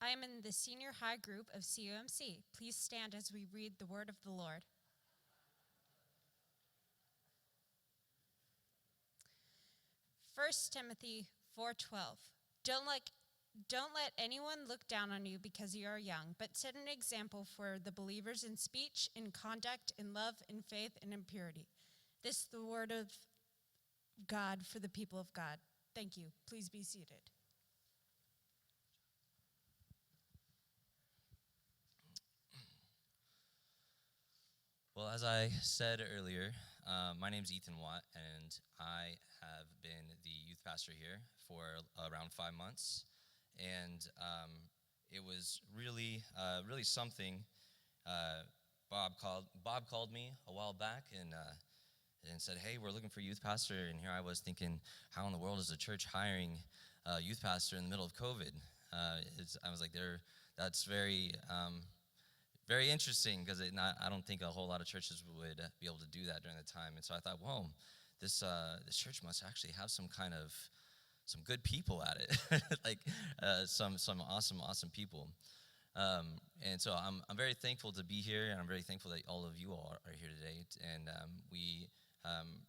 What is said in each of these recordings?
am in the senior high group of CUMC. Please stand as we read the word of the Lord. 1 Timothy 4:12. Don't let anyone look down on you because you are young, but set an example for the believers in speech, in conduct, in love, in faith, and in purity. This is the word of God for the people of God. Thank you. Please be seated. Well, as I said earlier, my name's Ethan Watt, and I have been the youth pastor here for around 5 months. And it was really something. Bob called me a while back and said, "Hey, we're looking for a youth pastor." And here I was thinking, how in the world is the church hiring a youth pastor in the middle of COVID? I was like, that's very interesting, because I don't think a whole lot of churches would be able to do that during the time. And so I thought, whoa, this church must actually have some good people at it, like some awesome people. And so I'm very thankful to be here, and I'm very thankful that all of you all are here today. And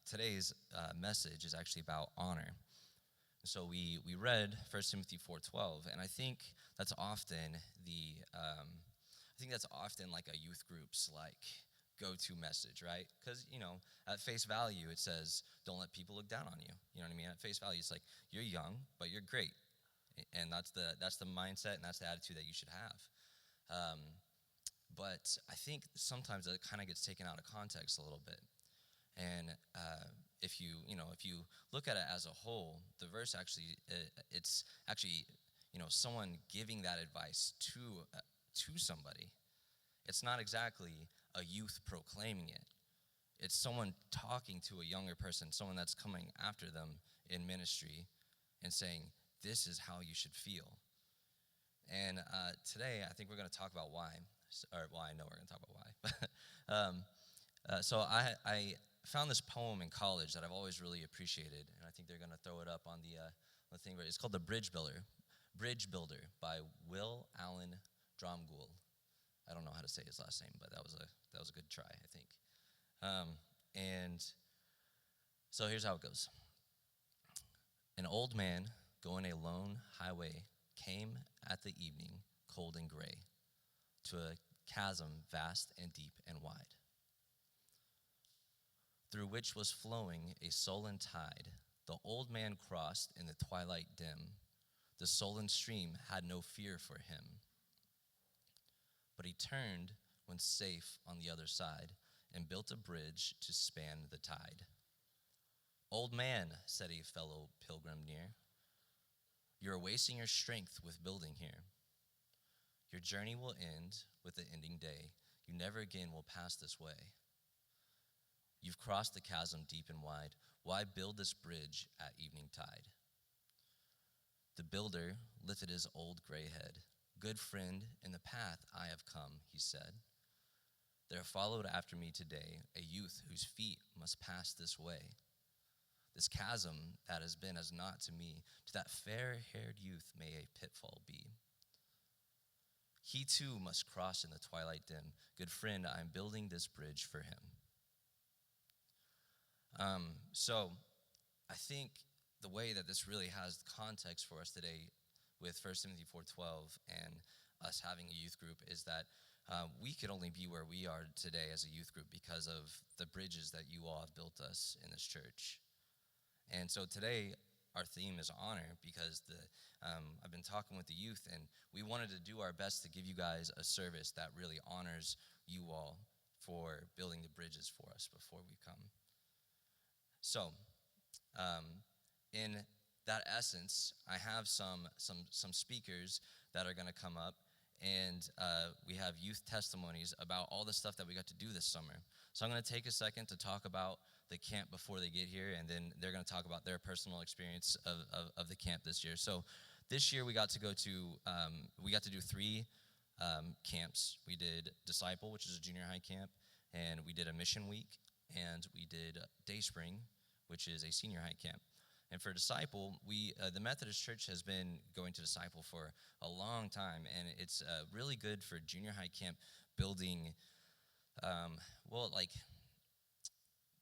today's message is actually about honor. So we read 1 Timothy 4:12, and I think that's often like a youth group's go-to message, right? Because, at face value, it says, don't let people look down on you. You know what I mean? At face value, it's like, you're young, but you're great. And that's the mindset, and that's the attitude that you should have. But I think sometimes that kind of gets taken out of context a little bit. And if you look at it as a whole, the verse actually, it's actually, someone giving that advice to somebody. It's not exactly a youth proclaiming it. It's someone talking to a younger person, someone that's coming after them in ministry and saying, this is how you should feel. And today, I think we're going to talk about why. Well, I know we're going to talk about why. So I found this poem in college that I've always really appreciated, and I think they're going to throw it up on the thing. It's called The Bridge Builder by Will Allen Dromgoole. I don't know how to say his last name, but that was a good try, I think. And so here's how it goes. An old man going a lone highway came at the evening, cold and gray, to a chasm vast and deep and wide, through which was flowing a sullen tide. The old man crossed in the twilight dim. The sullen stream had no fear for him. But he turned when safe on the other side and built a bridge to span the tide. Old man, said a fellow pilgrim near, you're wasting your strength with building here. Your journey will end with the ending day. You never again will pass this way. You've crossed the chasm deep and wide. Why build this bridge at evening tide? The builder lifted his old gray head. Good friend, in the path I have come, he said. There followed after me today a youth whose feet must pass this way. This chasm that has been as naught to me, to that fair-haired youth may a pitfall be. He too must cross in the twilight dim. Good friend, I am building this bridge for him. So I think the way that this really has context for us today with 1 Timothy 4:12 and us having a youth group is that we could only be where we are today as a youth group because of the bridges that you all have built us in this church. And so today, our theme is honor, because I've been talking with the youth, and we wanted to do our best to give you guys a service that really honors you all for building the bridges for us before we come. So, in that essence, I have some speakers that are going to come up, and we have youth testimonies about all the stuff that we got to do this summer. So I'm going to take a second to talk about the camp before they get here, and then they're going to talk about their personal experience of the camp this year. So this year we got to do 3 camps. We did Disciple, which is a junior high camp, and we did a mission week, and we did Day Spring, which is a senior high camp. And for disciple, the Methodist Church has been going to disciple for a long time, and it's really good for junior high camp building,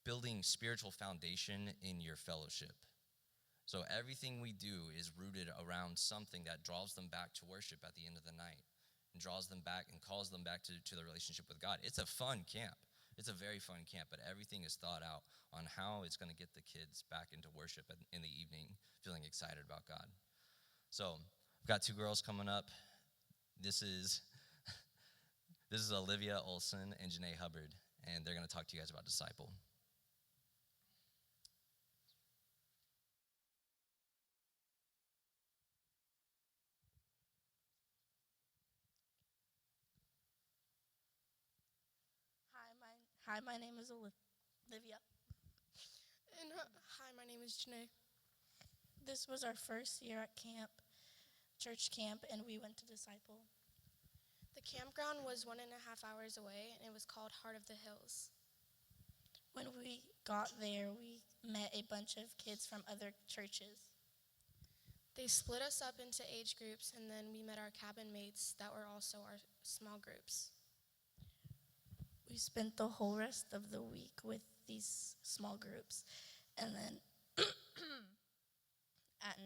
building spiritual foundation in your fellowship. So everything we do is rooted around something that draws them back to worship at the end of the night, and draws them back and calls them back to the relationship with God. It's a fun camp. It's a very fun camp, but everything is thought out on how it's going to get the kids back into worship in the evening, feeling excited about God. So I've got two girls coming up. This is Olivia Olson and Janae Hubbard, and they're going to talk to you guys about disciple. Hi, my name is Olivia. And hi, my name is Janae. This was our first year at church camp, and we went to disciple. The campground was 1.5 hours away, and it was called Heart of the Hills. When we got there, we met a bunch of kids from other churches. They split us up into age groups, and then we met our cabin mates that were also our small groups. We spent the whole rest of the week with these small groups, and then at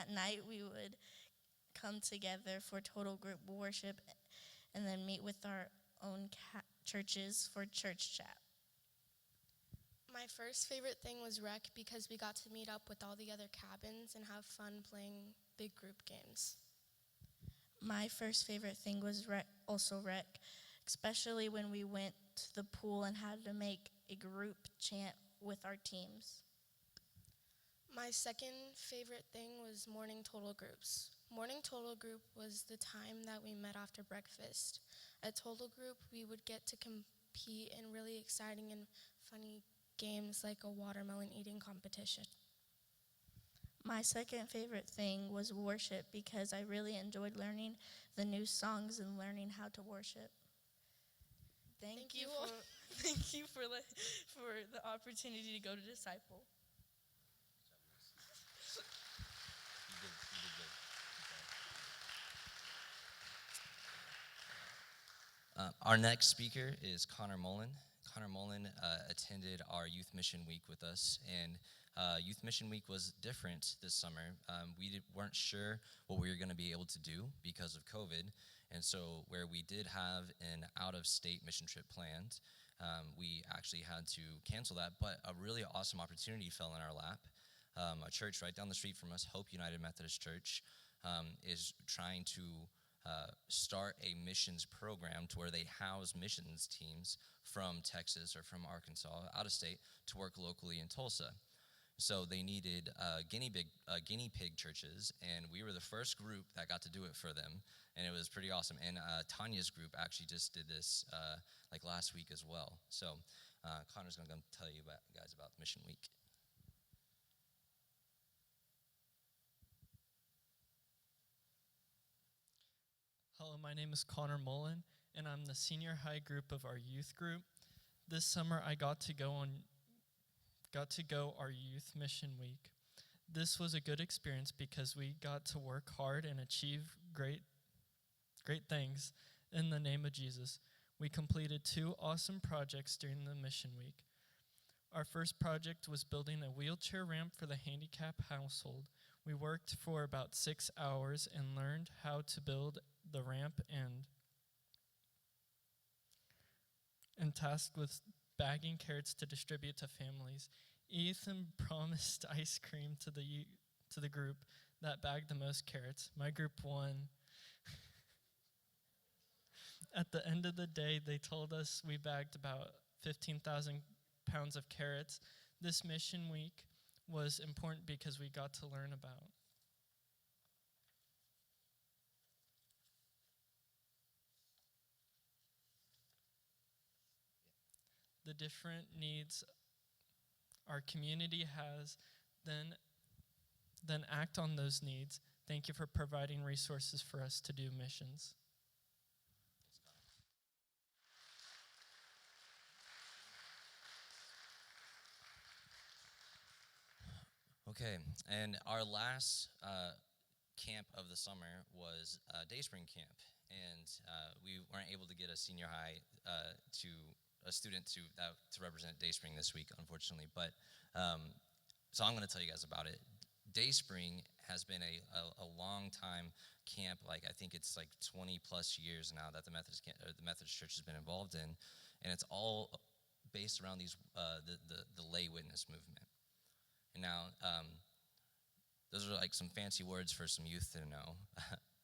night we would come together for total group worship, and then meet with our own churches for church chat. My first favorite thing was rec because we got to meet up with all the other cabins and have fun playing big group games. My first favorite thing was rec, especially when we went to the pool and had to make a group chant with our teams. My second favorite thing was morning total groups. Morning total group was the time that we met after breakfast. At total group, we would get to compete in really exciting and funny games like a watermelon eating competition. My second favorite thing was worship because I really enjoyed learning the new songs and learning how to worship. Thank you for the opportunity to go to disciple. You did good. Our next speaker is Connor Mullen. Connor Mullen attended our Youth Mission Week with us, and Youth Mission Week was different this summer. We weren't sure what we were going to be able to do because of COVID, and so where we did have an out-of-state mission trip planned, we actually had to cancel that, but a really awesome opportunity fell in our lap. A church right down the street from us, Hope United Methodist Church, is trying to start a missions program to where they house missions teams from Texas or from Arkansas, out of state, to work locally in Tulsa. So they needed guinea pig churches, and we were the first group that got to do it for them, and it was pretty awesome. And Tanya's group actually just did this like last week as well. So Connor's going to tell you guys about Mission Week. Hello, my name is Connor Mullen, and I'm the senior high group of our youth group. This summer, I got to go our youth mission week. This was a good experience because we got to work hard and achieve great things in the name of Jesus. We completed 2 awesome projects during the mission week. Our first project was building a wheelchair ramp for the handicapped household. We worked for about 6 hours and learned how to build the ramp and tasked with bagging carrots to distribute to families. Ethan promised ice cream to the group that bagged the most carrots. My group won. At the end of the day, they told us we bagged about 15,000 pounds of carrots. This mission week was important because we got to learn about the different needs our community has, then act on those needs. Thank you for providing resources for us to do missions. Okay, and our last camp of the summer was Dayspring Camp, and we weren't able to get a senior high student to represent Dayspring this week, unfortunately. But so I'm going to tell you guys about it. Dayspring has been a long time camp. Like, I think it's like 20 plus years now that the Methodist Church has been involved in, and it's all based around these the lay witness movement. And now, those are like some fancy words for some youth to know,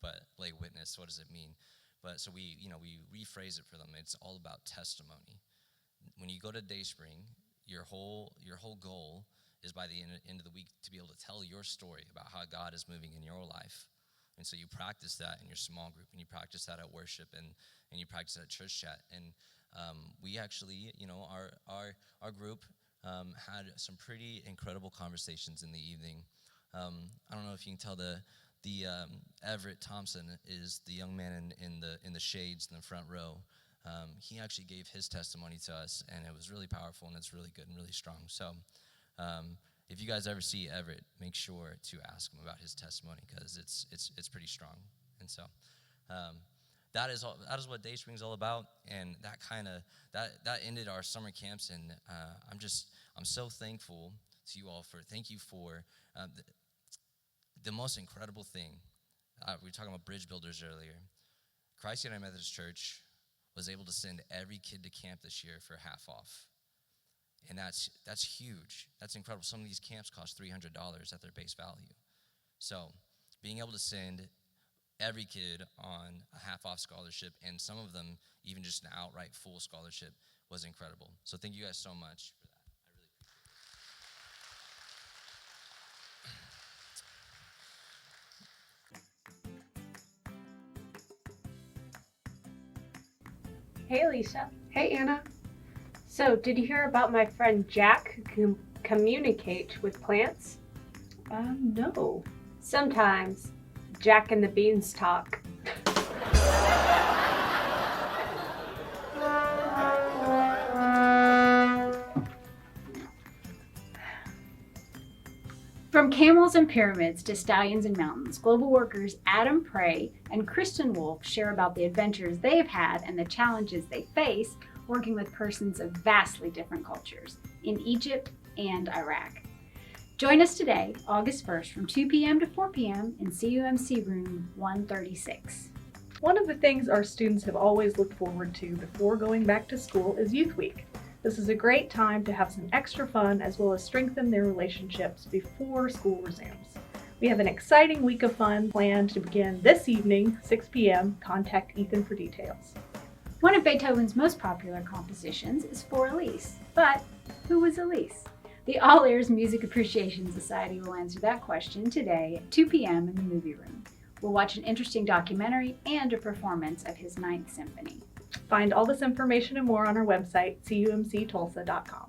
but lay witness, what does it mean? But so we rephrase it for them. It's all about testimony. When you go to Dayspring, your whole goal is by the end of the week to be able to tell your story about how God is moving in your life. And so you practice that in your small group, and you practice that at worship, and you practice that at church chat. And we actually, our group had some pretty incredible conversations in the evening. I don't know if you can tell the Everett Thompson is the young man in the shades in the front row. He actually gave his testimony to us, and it was really powerful, and it's really good and really strong. So if you guys ever see Everett, make sure to ask him about his testimony, because it's pretty strong. And so that is what Dayspring is all about, and that ended our summer camps, and I'm so thankful to you all thank you for the most incredible thing. We were talking about bridge builders earlier. Christ United Methodist Church was able to send every kid to camp this year for half off. And that's huge. That's incredible. Some of these camps cost $300 at their base value. So being able to send every kid on a half-off scholarship, and some of them even just an outright full scholarship, was incredible. So thank you guys so much for that. I really appreciate it. Hey, Alicia. Hey, Anna. So, did you hear about my friend Jack who can communicate with plants? No. Sometimes Jack and the beans talk. From camels and pyramids to stallions and mountains, global workers Adam Prey and Kristen Wolf share about the adventures they've had and the challenges they face working with persons of vastly different cultures in Egypt and Iraq. Join us today, August 1st, from 2 p.m. to 4 p.m. in CUMC room 136. One of the things our students have always looked forward to before going back to school is Youth Week. This is a great time to have some extra fun as well as strengthen their relationships before school resumes. We have an exciting week of fun planned to begin this evening, 6 p.m. Contact Ethan for details. One of Beethoven's most popular compositions is For Elise. But who was Elise? The All Ears Music Appreciation Society will answer that question today at 2 p.m. in the movie room. We'll watch an interesting documentary and a performance of his Ninth Symphony. Find all this information and more on our website, cumctulsa.com.